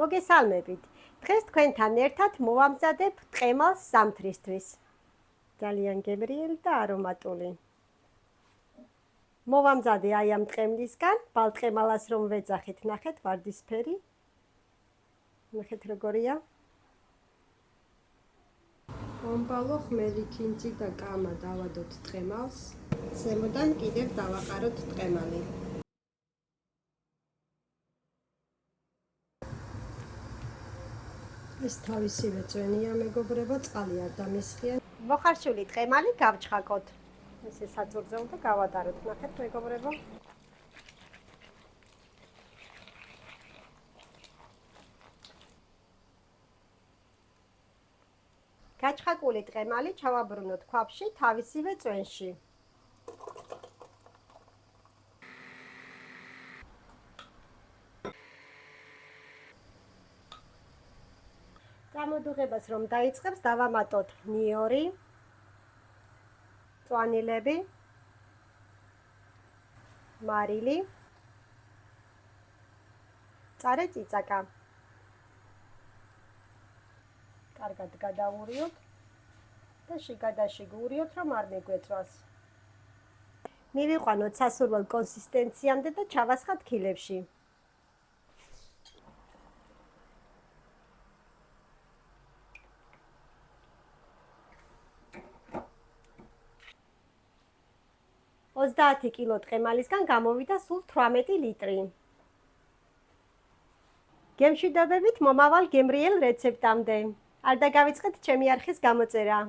მოგესალმებით. დღეს თქვენთან ერთად მოვამზადებ ტყემალს ზამთრისთვის. ძალიან გემრიელი და არომატული. მოვამზადე აი ამ ტყემლისგან, ბალტყემალას რომ ვეძახით, ნახეთ ვარდისფერი. ნახეთ როგორია. მომბალო ხმელი ქინძი და კამა დავადოთ ტყემალს. ზემოდან კიდევ დავაყაროთ ტყემალი. ეს თავისივე წვენია მეგობრებო, წყალი არ დამესხია. მოხარშული ტყემალი გავჩხაკოთ. ესე საძურძელო და გავადაროთ. ნახეთ მეგობრებო. გაჩხაკული ტყემალი ჩავაბრუნოთ ქვაბში თავისივე წვენში. გამოდუღებას რომ დაიწყებს, დავამატოთ ნიორი, წვანილები, მარილი, წარე წიწაკა. კარგად გადავურიოთ და შიგადაში გურიოთ, რომ არ მეგვეწვას. მივიყვანოთ სასურველ კონსისტენციამდე და ჩავასხათ ქილებში. ოცდაათი კილო ტყემალისგან გამოვიდა სულ 18 ლიტრი. გემშვიდობებით მომავალ გემრიელ რეცეპტამდე. არ დაგავიწყეთ ჩემი არხის გამოწერა.